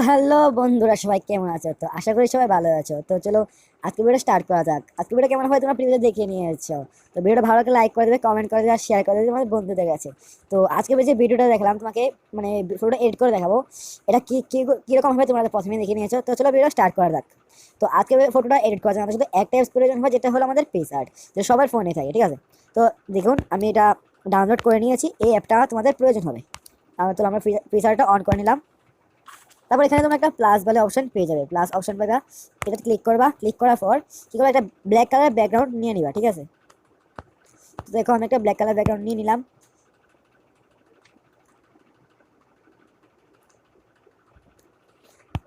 Hello বন্ধুরা, সবাই কেমন আছো? তো আশা করি সবাই ভালো আছো। তো চলো আজকে ভিডিও স্টার্ট করা যাক। আজকে ভিডিও কেমন হয় তোমরা প্রিভিউতে দেখে নিয়েছো। তো ভিডিওটা ভালো লাগলে লাইক করে দেবে, কমেন্ট করে দেবে আর শেয়ার করে দেবে তোমাদের বন্ধুদের কাছে। তো আজকে যে ভিডিওটা দেখালাম তোমাকে, মানে ভিডিওটা এডিট করে দেখাবো, এটা কি কি কিরকম হবে তোমরা প্রথমে দেখে নিয়েছো। তো চলো ভিডিও স্টার্ট করা যাক। তো আজকে ফটোটা এডিট করার জন্য আমাদের শুধু একটা অ্যাপস প্রয়োজন হয়, যেটা হলো আমাদের পিক্সার্ট, যে সবার ফোনে থাকে, ঠিক আছে। তো দেখুন আমি এটা ডাউনলোড করে নিয়েছি, এই অ্যাপটা তোমাদের প্রয়োজন হবে। তো আমরা পিক্সার্টটা অন করে নিলাম। তারপর এখানে তোমরা একটা প্লাস বলে অপশন পেয়ে যাবে, প্লাস অপশন পাবা, এটা ক্লিক করবা। ক্লিক করার পর কি করবা, একটা ব্ল্যাক কালার ব্যাকগ্রাউন্ড নিয়ে নিবা, ঠিক আছে। তো দেখো আমি একটা ব্ল্যাক কালার ব্যাকগ্রাউন্ড নিয়ে নিলাম।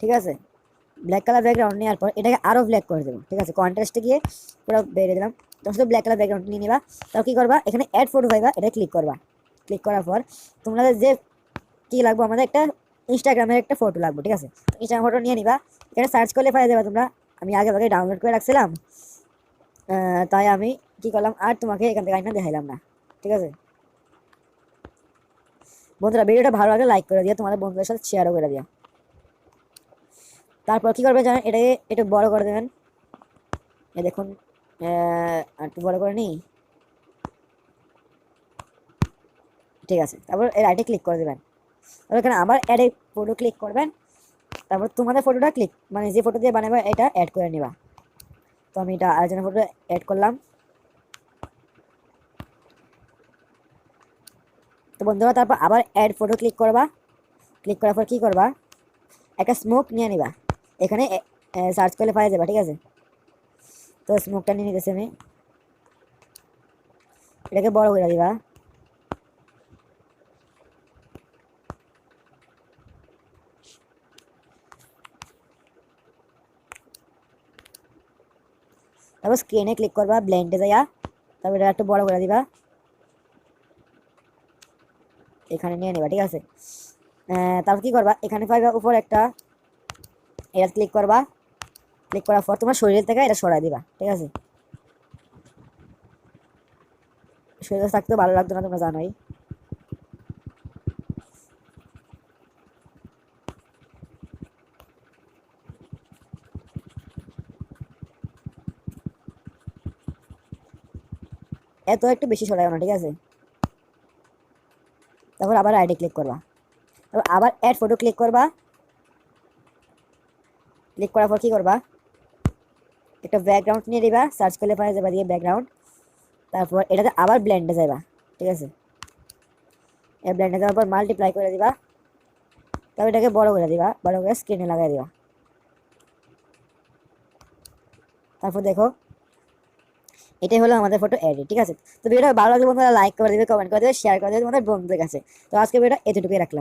ঠিক আছে, ব্ল্যাক কালার ব্যাকগ্রাউন্ড নেওয়ার পর এটাকে আরো ব্ল্যাক করে দেবো, ঠিক আছে। কন্ট্রাস্টে গিয়ে পুরো বেড়ে দিলাম। তোমার শুধু ব্ল্যাক কালার ব্যাকগ্রাউন্ড নিয়ে নিবা। তাও কি করবা, এখানে অ্যাড ফটো পাইবা, এটা ক্লিক করবা। ক্লিক করার পর তোমাদের যে কি লাগবে, আমাদের একটা ইনস্টাগ্রামের একটা ফটো লাগবে, ঠিক আছে। ইনস্টাগ্রাম ফটো নিয়ে নিবা, এখানে সার্চ করলে পাওয়া যাবে তোমরা। আমি আগে আগে ডাউনলোড করে রাখছিলাম, তাই আমি কি করলাম আর তোমাকে এখান থেকে আইনা দেখাইলাম না, ঠিক আছে। বন্ধুরা ভিডিওটা ভালো লাগলে লাইক করে দিও, তোমাদের বন্ধুদের সাথে শেয়ারও করে দিও। তারপর কি করবে জানেন, এটাকে একটু বড় করে দেবেন। এই দেখুন, আর একটু বড় করে নিই, ঠিক আছে। তারপর এর আইটে ক্লিক করে দেবেন। তারপর এখানে আবার অ্যাড ফটো ক্লিক করবেন। তারপর তোমাদের ফটোটা ক্লিক, মানে যে ফটো দিয়ে বানাবে এটা অ্যাড করে নিবা। তো আমি এটা আরেকজনের ফটো অ্যাড করলাম। তো বন্ধুরা তারপর আবার অ্যাড ফটো ক্লিক করবা। ক্লিক করার পর কি করবা, একটা স্মোক নিয়ে নিবা। এখানে সার্চ করলে পাওয়া যাবে, ঠিক আছে। তো স্মোকটা নিয়ে নিতেছি আমি, এটাকে বড় করে দিবা। তারপর স্ক্রিনে ক্লিক করবা, ব্লেন্ডে যাইয়া তারপর এটা একটু বড় করে দিবা, এখানে নিয়ে নিবা, ঠিক আছে। তারপর কি করবা, এখানে পাইবা উপর একটা, এটা ক্লিক করবা। ক্লিক করার পর তোমার শরীর থেকে এটা সরাই দিবা, ঠিক আছে। শরীরে থাকতে ভালো লাগতো না, তোমরা জানোই। এত একটু বেশি সরাইও না, ঠিক আছে। তারপর আবার আইডি ক্লিক করবা। তারপর আবার অ্যাড ফটো ক্লিক করবা। ক্লিক করার পর কি করবা, একটা ব্যাকগ্রাউন্ড নিয়ে দিবা, সার্চ করলে পাওয়া যাবে দিয়ে ব্যাকগ্রাউন্ড। তারপর এটাতে আবার ব্লেন্ডে যাইবা, ঠিক আছে। এই ব্লেন্ডে যাওয়ার পর মাল্টিপ্লাই করে দিবা। তারপর এটাকে বড় করে দিবা, বড় করে স্ক্রিনে লাগাই দিবা। তারপর দেখো এটাই হলো আমাদের ফটো এডিট, ঠিক আছে। তো ভিডিওটা ভালো লাগলে বন্ধুরা লাইক করে দিবে, কমেন্ট করে দেবে, শেয়ার করে দেবে তোমাদের বন্ধুদের কাছে। তো আজকে ভিডিওটা এতটুকুই রাখলাম।